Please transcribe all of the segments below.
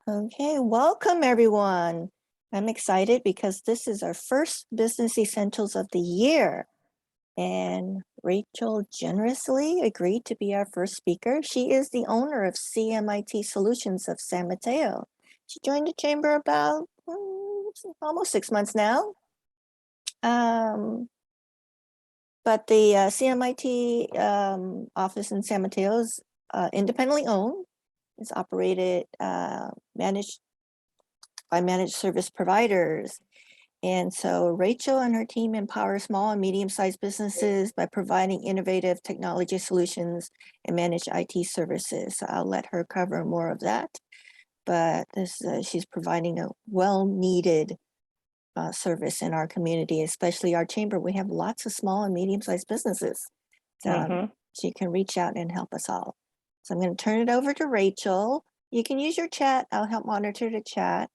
Okay, welcome everyone. I'm excited because this is our first Business Essentials of the year. And Rachel generously agreed to be our first speaker. She is the owner of CMIT Solutions of San Mateo. She joined the chamber about almost 6 months now. But the CMIT office in San Mateo is independently owned. It's operated, managed by managed service providers. And so Rachel and her team empower small and medium-sized businesses by providing innovative technology solutions and managed IT services. So I'll let her cover more of that. But this, she's providing a well-needed service in our community, especially our chamber. We have lots of small and medium-sized businesses. So she can reach out and help us all. So I'm going to turn it over to Rachel. You can use your chat. I'll help monitor the chat.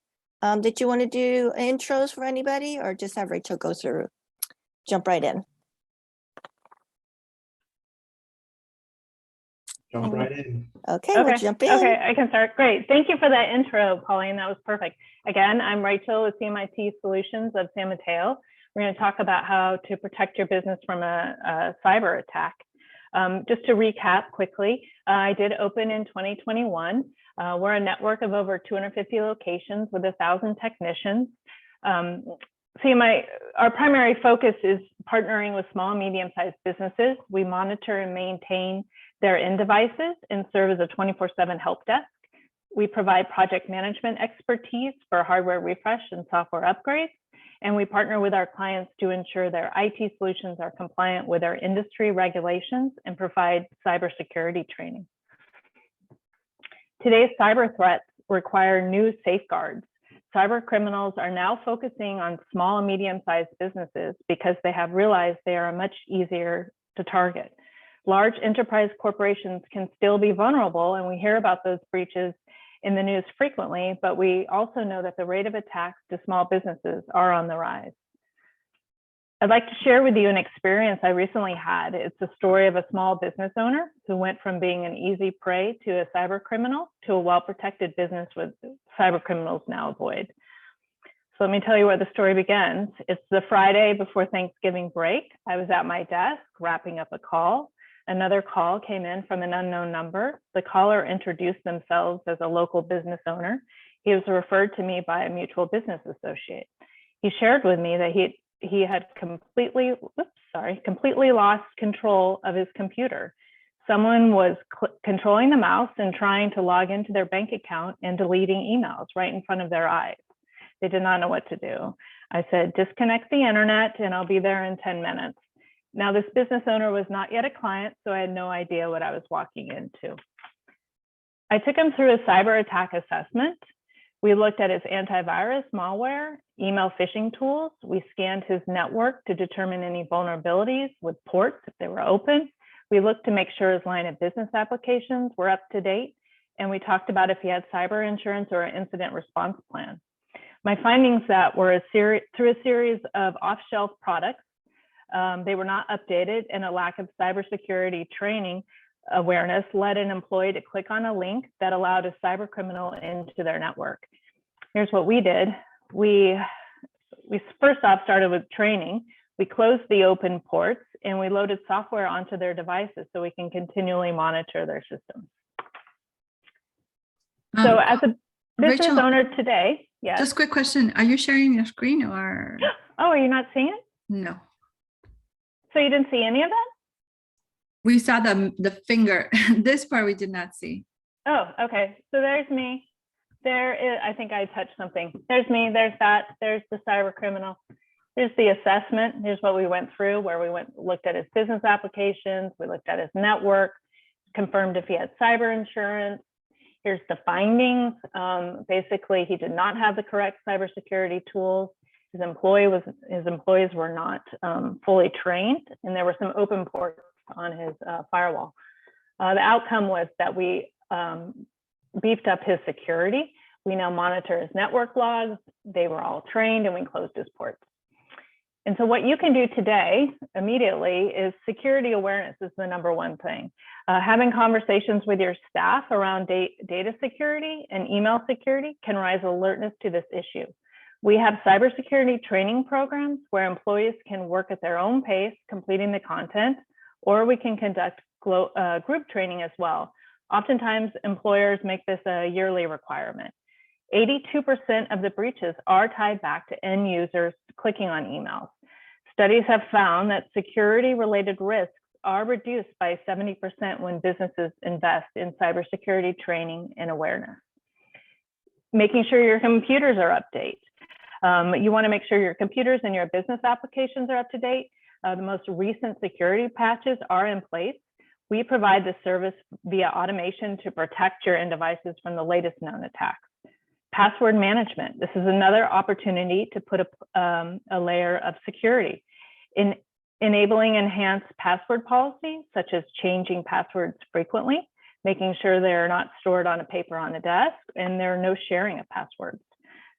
Did you want to do intros for anybody or just have Rachel go through? Jump right in. Jump right in. Okay, we'll jump in. Okay, I can start. Great. Thank you for that intro, Pauline. That was perfect. Again, I'm Rachel with CMIT Solutions of San Mateo. We're going to talk about how to protect your business from a cyber attack. Just to recap quickly, I did open in 2021. We're a network of over 250 locations with 1,000 technicians. Our primary focus is partnering with small and medium-sized businesses. We monitor and maintain their end devices and serve as a 24/7 help desk. We provide project management expertise for hardware refresh and software upgrades. And we partner with our clients to ensure their IT solutions are compliant with our industry regulations and provide cybersecurity training. Today's cyber threats require new safeguards. Cyber criminals are now focusing on small and medium-sized businesses because they have realized they are much easier to target. Large enterprise corporations can still be vulnerable, and we hear about those breaches in the news frequently, but we also know that the rate of attacks to small businesses are on the rise. I'd like to share with you an experience I recently had. It's a story of a small business owner who went from being an easy prey to a cyber criminal to a well-protected business with cyber criminals now avoid. So let me tell you where the story begins. It's the Friday before Thanksgiving break. I was at my desk wrapping up a call. Another call came in from an unknown number. The caller introduced themselves as a local business owner. He was referred to me by a mutual business associate. He shared with me that he had completely lost control of his computer. Someone was controlling the mouse and trying to log into their bank account and deleting emails right in front of their eyes. They did not know what to do. I said, disconnect the internet and I'll be there in 10 minutes. Now, this business owner was not yet a client, so I had no idea what I was walking into. I took him through a cyber attack assessment. We looked at his antivirus, malware, email phishing tools. We scanned his network to determine any vulnerabilities with ports if they were open. We looked to make sure his line of business applications were up to date. And we talked about if he had cyber insurance or an incident response plan. My findings that were through a series of off-shelf products. They were not updated, and a lack of cybersecurity training awareness led an employee to click on a link that allowed a cyber criminal into their network. Here's what we did. We first off started with training. We closed the open ports and we loaded software onto their devices so we can continually monitor their systems. So as a business Rachel, owner today, yes. Just a quick question. Are you sharing your screen or? Oh, are you not seeing it? No. So you didn't see any of that? We saw the finger. This part we did not see. Oh, okay. So there's me. There is, I think I touched something. There's me, there's that, there's the cyber criminal. Here's the assessment. Here's what we went through, where we looked at his business applications, we looked at his network, confirmed if he had cyber insurance. Here's the findings. Basically, he did not have the correct cybersecurity tools. His employees were not fully trained, and there were some open ports on his firewall. The outcome was that we beefed up his security. We now monitor his network logs. They were all trained, and we closed his ports. And so what you can do today immediately is security awareness is the #1 thing. Having conversations with your staff around data security and email security can raise alertness to this issue. We have cybersecurity training programs where employees can work at their own pace, completing the content, or we can conduct group training as well. Oftentimes, employers make this a yearly requirement. 82% of the breaches are tied back to end users clicking on emails. Studies have found that security-related risks are reduced by 70% when businesses invest in cybersecurity training and awareness. Making sure your computers are up to date. You want to make sure your computers and your business applications are up to date. The most recent security patches are in place. We provide this service via automation to protect your end devices from the latest known attacks. Password management. This is another opportunity to put a layer of security. In enabling enhanced password policies, such as changing passwords frequently, making sure they're not stored on a paper on the desk, and there are no sharing of passwords.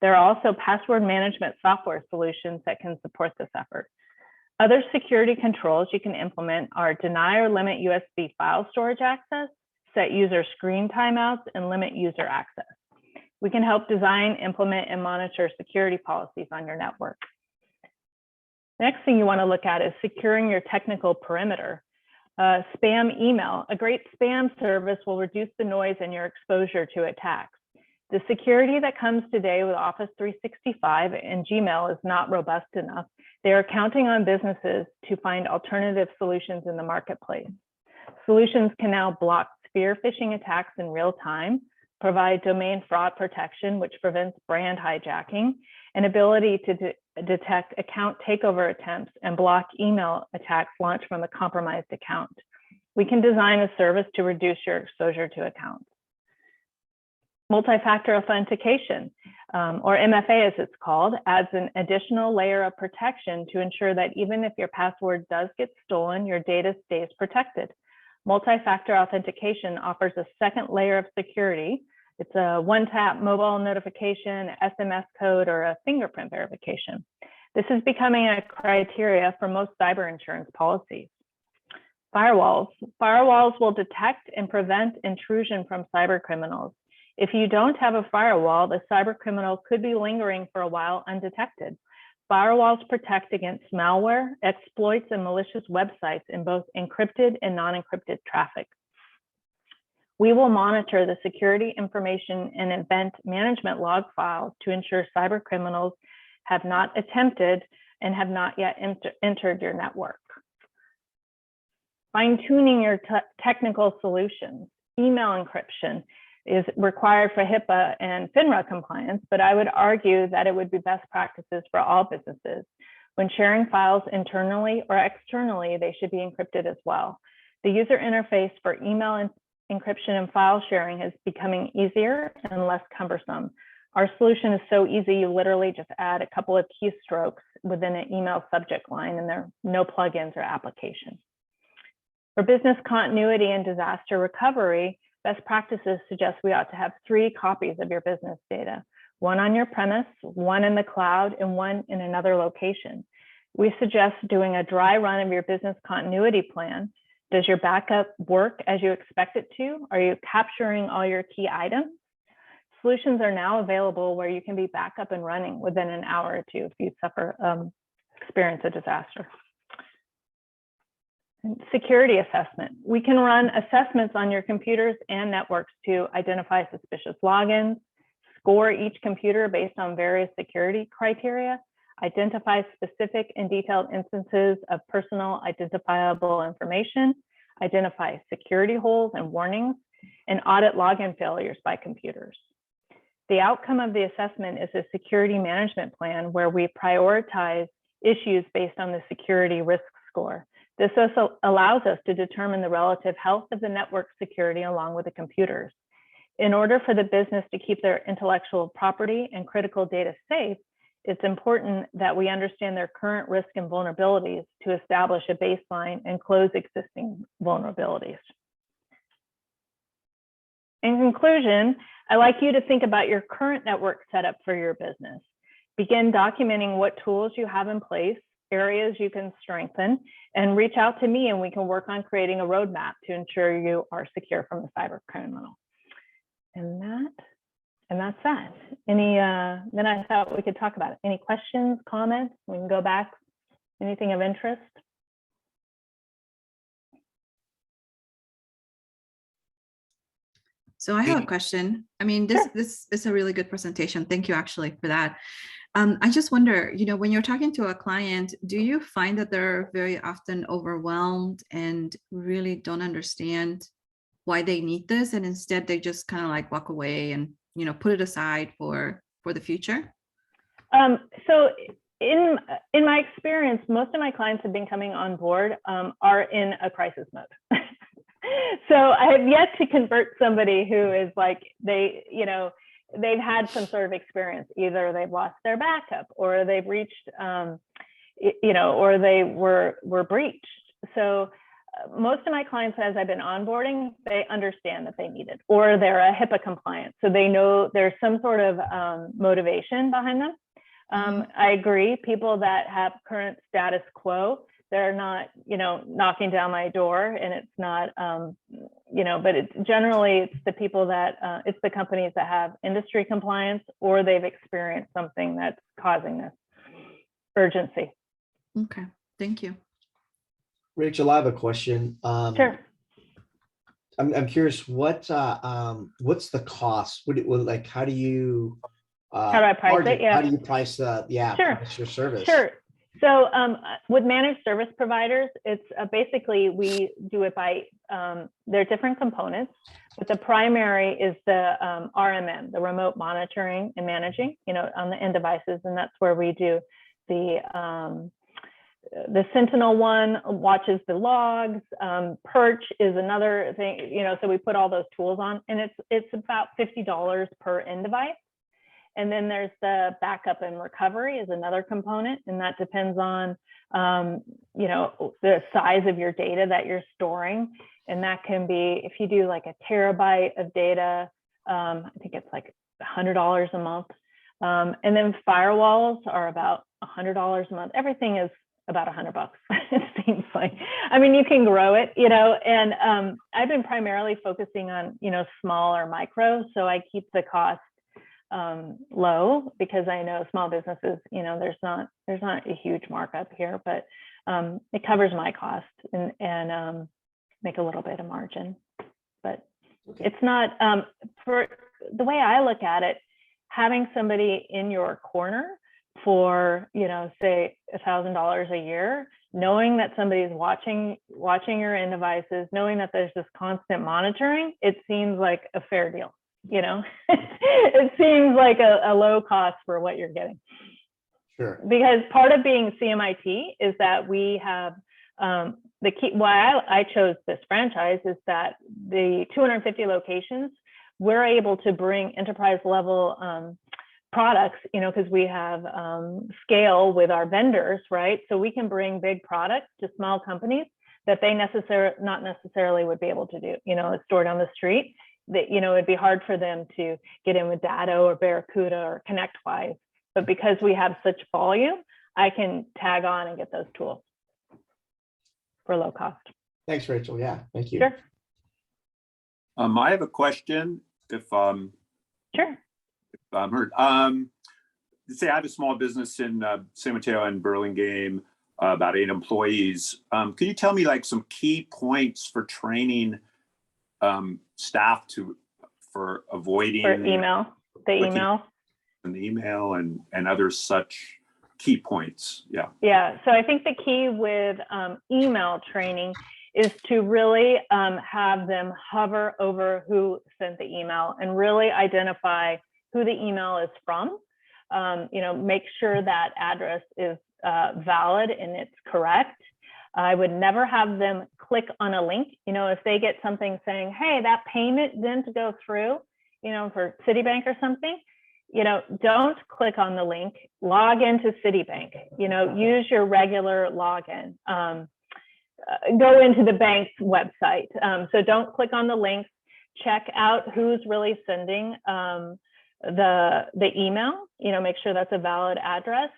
There are also password management software solutions that can support this effort. Other security controls you can implement are deny or limit USB file storage access, set user screen timeouts, and limit user access. We can help design, implement, and monitor security policies on your network. The next thing you want to look at is securing your technical perimeter. Spam email. A great spam service will reduce the noise and your exposure to attacks. The security that comes today with Office 365 and Gmail is not robust enough. They are counting on businesses to find alternative solutions in the marketplace. Solutions can now block spear phishing attacks in real time, provide domain fraud protection, which prevents brand hijacking, and ability to detect account takeover attempts and block email attacks launched from a compromised account. We can design a service to reduce your exposure to accounts. MultiFactor Authentication, or MFA as it's called, adds an additional layer of protection to ensure that even if your password does get stolen, your data stays protected. MultiFactor Authentication offers a second layer of security. It's a one-tap mobile notification, SMS code, or a fingerprint verification. This is becoming a criteria for most cyber insurance policies. Firewalls. Firewalls will detect and prevent intrusion from cyber criminals. If you don't have a firewall, the cyber criminal could be lingering for a while undetected. Firewalls protect against malware, exploits, and malicious websites in both encrypted and non-encrypted traffic. We will monitor the security information and event management log files to ensure cyber criminals have not attempted and have not yet entered your network. Fine-tuning your technical solutions. Email encryption is required for HIPAA and FINRA compliance, but I would argue that it would be best practices for all businesses. When sharing files internally or externally, they should be encrypted as well. The user interface for email encryption and file sharing is becoming easier and less cumbersome. Our solution is so easy, you literally just add a couple of keystrokes within an email subject line, and there are no plugins or applications. For business continuity and disaster recovery, best practices suggest we ought to have 3 copies of your business data, one on your premise, one in the cloud, and one in another location. We suggest doing a dry run of your business continuity plan. Does your backup work as you expect it to? Are you capturing all your key items? Solutions are now available where you can be back up and running within an hour or two if you experience a disaster. Security assessment. We can run assessments on your computers and networks to identify suspicious logins, score each computer based on various security criteria, identify specific and detailed instances of personal identifiable information, identify security holes and warnings, and audit login failures by computers. The outcome of the assessment is a security management plan where we prioritize issues based on the security risk score. This also allows us to determine the relative health of the network security along with the computers. In order for the business to keep their intellectual property and critical data safe, it's important that we understand their current risk and vulnerabilities to establish a baseline and close existing vulnerabilities. In conclusion, I'd like you to think about your current network setup for your business. Begin documenting what tools you have in place, areas you can strengthen, and reach out to me and we can work on creating a roadmap to ensure you are secure from the cyber criminal. And that's that. Then I thought we could talk about it. Any questions, comments? We can go back. Anything of interest? So I have a question. I mean, this is a really good presentation. Thank you actually for that. I just wonder, when you're talking to a client, do you find that they're very often overwhelmed and really don't understand why they need this, and instead they just kind of like walk away and put it aside for the future? So in my experience, most of my clients have been coming on board are in a crisis mode. So I have yet to convert somebody who is like, they've had some sort of experience. Either they've lost their backup, or they've reached, or they were breached. So most of my clients, as I've been onboarding, they understand that they need it, or they're a HIPAA compliant. So they know there's some sort of motivation behind them. I agree, people that have current status quo, they're not, knocking down my door, and it's not, but it's generally, it's the people that, it's the companies that have industry compliance, or they've experienced something that's causing this urgency. Okay, thank you. Rachel, I have a question. Sure. I'm curious, what's the cost? Like, how do you How do I price it? Yeah. How do you price Sure. price your service? Sure. So with managed service providers, it's basically we do it by, there are different components, but the primary is the RMM, the remote monitoring and managing, on the end devices. And that's where we do the Sentinel one watches the logs. Perch is another thing, so we put all those tools on, and it's about $50 per end device. And then there's the backup and recovery is another component, and that depends on, the size of your data that you're storing. And that can be, if you do like a terabyte of data, I think it's like $100 a month. And then firewalls are about $100 a month. Everything is about $100, it seems like. I mean, you can grow it, and I've been primarily focusing on, small or micro, so I keep the cost low, because I know small businesses, there's not a huge markup here, but it covers my cost and make a little bit of margin. But Okay. it's not, for the way I look at it, having somebody in your corner for, say $1,000 a year, knowing that somebody's watching your end devices, knowing that there's this constant monitoring, it seems like a fair deal. It seems like a low cost for what you're getting. Sure. Because part of being CMIT is that we have the key. Why I chose this franchise is that the 250 locations, we're able to bring enterprise level products, because we have scale with our vendors, right? So we can bring big products to small companies that they not necessarily would be able to do, stored on the street. That, it'd be hard for them to get in with Datto or Barracuda or ConnectWise. But because we have such volume, I can tag on and get those tools for low cost. Thanks, Rachel. Yeah, thank you. Sure. I have a question, if Sure. I'm heard. Say I have a small business in San Mateo and Burlingame, about 8 employees. Could you tell me like some key points for training staff for avoiding For email, the email. and other such key points? Yeah, so I think the key with email training is to really have them hover over who sent the email and really identify who the email is from. Make sure that address is valid and it's correct. I would never have them click on a link. If they get something saying, hey, that payment didn't go through, for Citibank or something, don't click on the link, log into Citibank, use your regular login, go into the bank's website. So don't click on the links, check out who's really sending the email, make sure that's a valid address.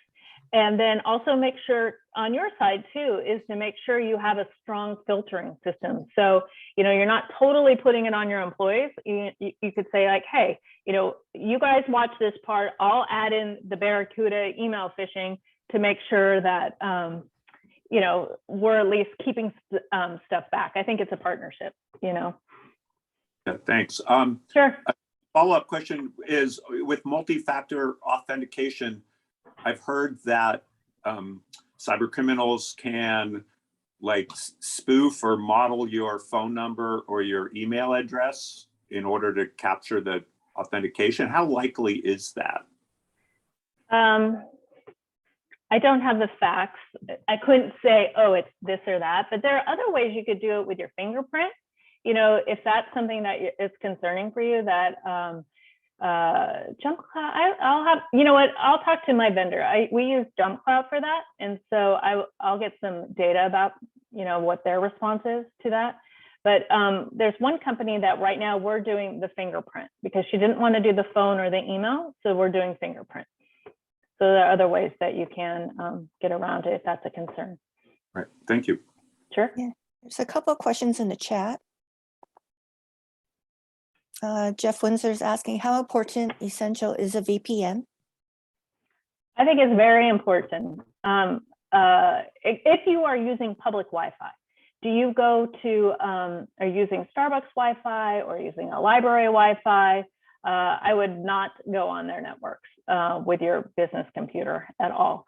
And then also make sure on your side too, is to make sure you have a strong filtering system. So, you're not totally putting it on your employees. You could say like, hey, you guys watch this part. I'll add in the Barracuda email phishing to make sure that, we're at least keeping stuff back. I think it's a partnership, Yeah, thanks. Sure. A follow-up question is, with multi-factor authentication, I've heard that cyber criminals can spoof or model your phone number or your email address in order to capture the authentication. How likely is that? I don't have the facts. I couldn't say, oh, it's this or that, but there are other ways you could do it with your fingerprint. If that's something that is concerning for you, that Jump Cloud, I'll have, I'll talk to my vendor. We use Jump Cloud for that. And so I'll get some data about, what their response is to that. But there's one company that right now we're doing the fingerprint because she didn't want to do the phone or the email. So we're doing fingerprint. So there are other ways that you can get around it if that's a concern. Right. Thank you. Sure. Yeah. There's a couple of questions in the chat. Jeff Windsor's asking, how important, essential is a VPN? I think it's very important. If you are using public Wi-Fi, do you go to, are you using Starbucks Wi-Fi or using a library Wi-Fi? I would not go on their networks with your business computer at all.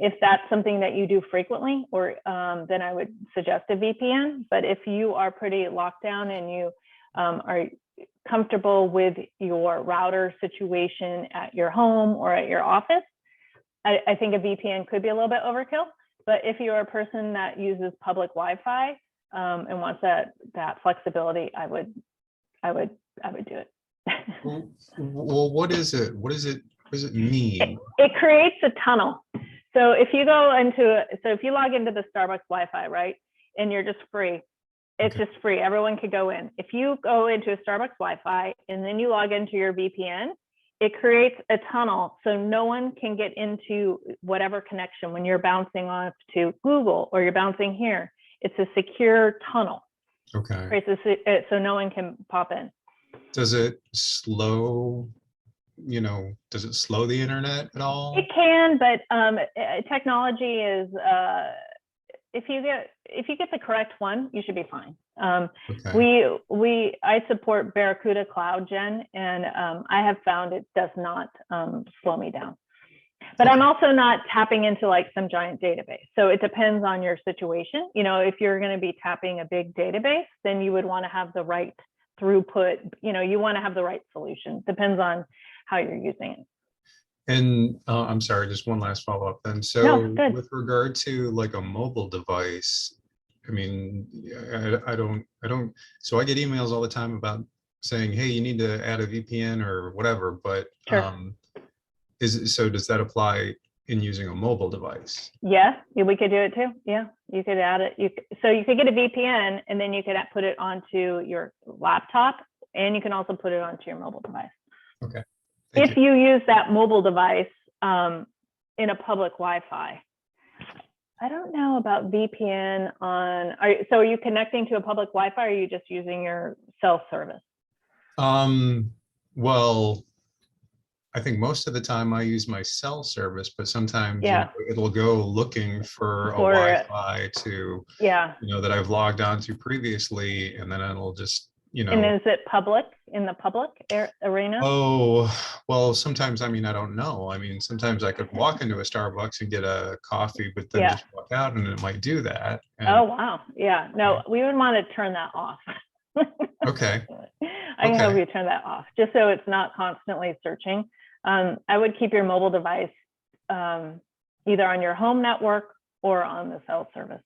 If that's something that you do frequently, or then I would suggest a VPN. But if you are pretty locked down and you are comfortable with your router situation at your home or at your office, I think a VPN could be a little bit overkill. But if you're a person that uses public Wi-Fi and wants that flexibility, I would do it. Well, what is it? What does it mean? It creates a tunnel. So if you go into, if you log into the Starbucks Wi-Fi, right, and you're just free, it's Okay. just free. Everyone could go in. If you go into a Starbucks Wi-Fi and then you log into your VPN, it creates a tunnel so no one can get into whatever connection when you're bouncing off to Google or you're bouncing here. It's a secure tunnel. Okay. So no one can pop in. Does it slow, does it slow the internet at all? It can, but technology is, if you get the correct one, you should be fine. Okay. I support Barracuda Cloud Gen, and I have found it does not slow me down. But I'm also not tapping into like some giant database. So it depends on your situation. If you're going to be tapping a big database, then you would want to have the right throughput. You want to have the right solution. Depends on how you're using it. And I'm sorry, just one last follow-up then. So No, good. with regard to like a mobile device, I mean, I don't, so I get emails all the time about saying, hey, you need to add a VPN or whatever, but Sure. so does that apply in using a mobile device? Yeah, we could do it too. Yeah, you could add it. So you could get a VPN and then you could put it onto your laptop, and you can also put it onto your mobile device. Okay. Thank If you use that mobile device in a public Wi-Fi. I don't know about VPN on, so are you connecting to a public Wi-Fi or are you just using your cell service? Well, I think most of the time I use my cell service, but sometimes it'll go looking for a Wi-Fi to, that I've logged onto previously, and then it'll just, And is it public, in the public arena? Oh, well, sometimes, I don't know. Sometimes I could walk into a Starbucks and get a coffee, but then just walk out and it might do that. And, oh, wow. Yeah, no, we would want to turn that off. Okay. I can help you turn that off, just so it's not constantly searching. I would keep your mobile device either on your home network or on the cell service.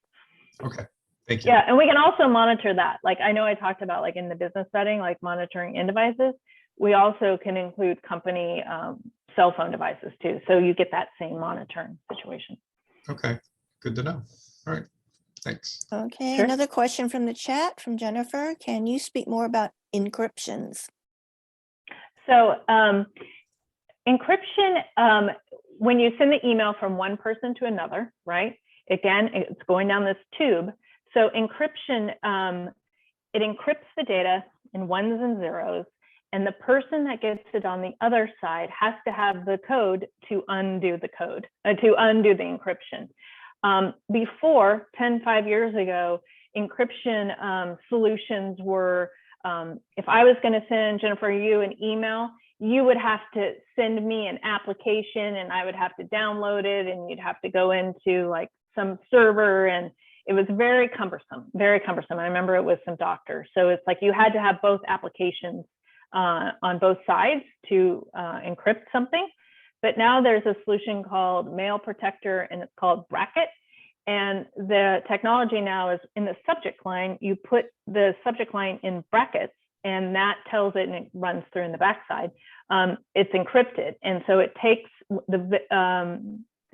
Okay, thank you. Yeah, and we can also monitor that. Like I know I talked about like in the business setting, like monitoring in devices. We also can include company cell phone devices too. So you get that same monitoring situation. Okay, good to know. All right, thanks. Okay, Sure. Another question from the chat from Jennifer. Can you speak more about encryptions? So encryption, when you send the email from one person to another, right? Again, it's going down this tube. So encryption, it encrypts the data in ones and zeros, and the person that gets it on the other side has to have the code to undo the code, to undo the encryption. Before, 5 years ago, encryption solutions were, if I was going to send Jennifer, you an email, you would have to send me an application and I would have to download it, and you'd have to go into like some server, and it was very cumbersome, very cumbersome. I remember it was some doctors. So it's like you had to have both applications on both sides to encrypt something. But now there's a solution called Mail Protector, and it's called Bracket. And the technology now is in the subject line, you put the subject line in brackets, and that tells it, and it runs through in the backside. It's encrypted. And so it takes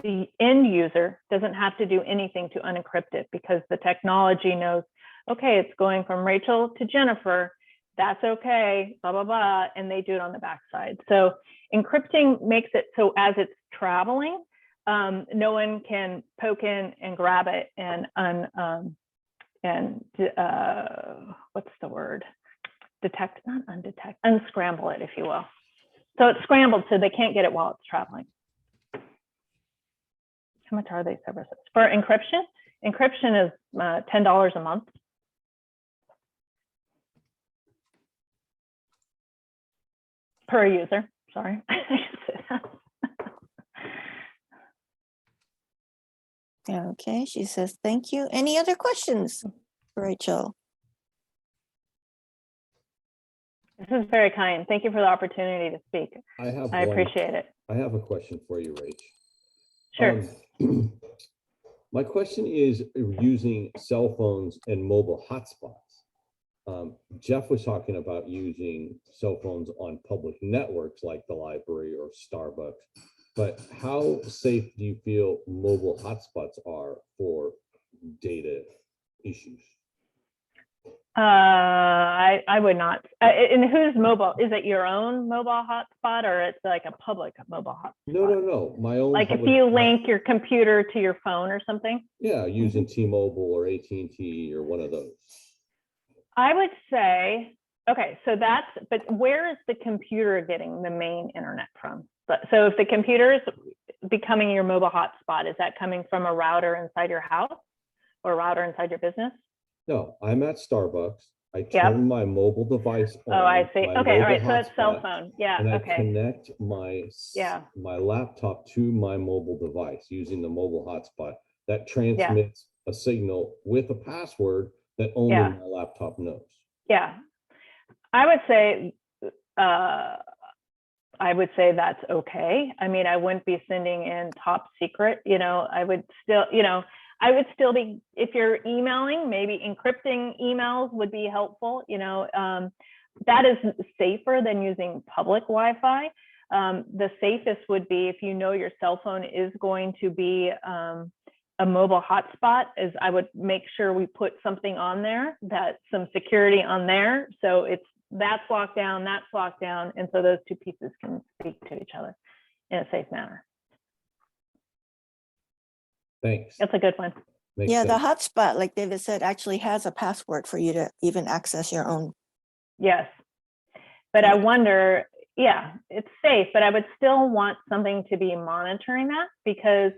the end user doesn't have to do anything to unencrypt it, because the technology knows, okay, it's going from Rachel to Jennifer. That's okay, blah, blah, blah. And they do it on the backside. So encrypting makes it so as it's traveling, no one can poke in and grab it and what's the word? Detect, not undetect, unscramble it, if you will. So it's scrambled, so they can't get it while it's traveling. How much are these services? For encryption, encryption is $10 a month. Per user, sorry. Okay, she says, thank you. Any other questions, Rachel? This is very kind. Thank you for the opportunity to speak. I appreciate it. I have a question for you, Rach. Sure. My question is using cell phones and mobile hotspots. Jeff was talking about using cell phones on public networks like the library or Starbucks, but how safe do you feel mobile hotspots are for data issues? I would not. And whose mobile? Is it your own mobile hotspot, or it's like a public mobile hotspot? No. My own. Like if you link your computer to your phone or something? Yeah, using T-Mobile or AT&T or one of those. I would say, okay, so that's, but where is the computer getting the main internet from? So if the computer is becoming your mobile hotspot, is that coming from a router inside your house or a router inside your business? No, I'm at Starbucks. I turn my mobile device on. Oh, I see. Okay, all right. So that's cell phone. Yeah. And I okay. connect my laptop to my mobile device using the mobile hotspot that transmits a signal with a password that only my laptop knows. Yeah. I would say that's okay. I mean, I wouldn't be sending in top secret, I would still be, if you're emailing, maybe encrypting emails would be helpful. That is safer than using public Wi-Fi. The safest would be if your cell phone is going to be a mobile hotspot, is I would make sure we put something on there, that some security on there. So that's locked down, that's locked down. And so those two pieces can speak to each other in a safe manner. Thanks. That's a good one. Makes Yeah, sense. the hotspot, like David said, actually has a password for you to even access your own. Yes. But I wonder, it's safe, but I would still want something to be monitoring that, because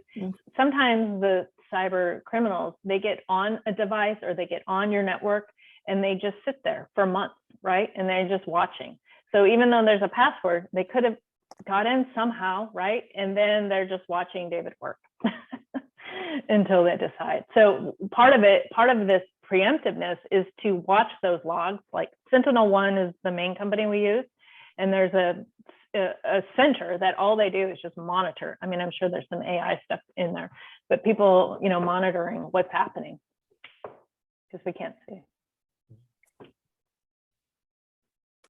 sometimes the cyber criminals, they get on a device or they get on your network and they just sit there for months, right? And they're just watching. So even though there's a password, they could have got in somehow, right? And then they're just watching David work until they decide. So part of this preemptiveness is to watch those logs. Like SentinelOne is the main company we use, and there's a center that all they do is just monitor. I mean, I'm sure there's some AI stuff in there, but people, monitoring what's happening, because we can't see.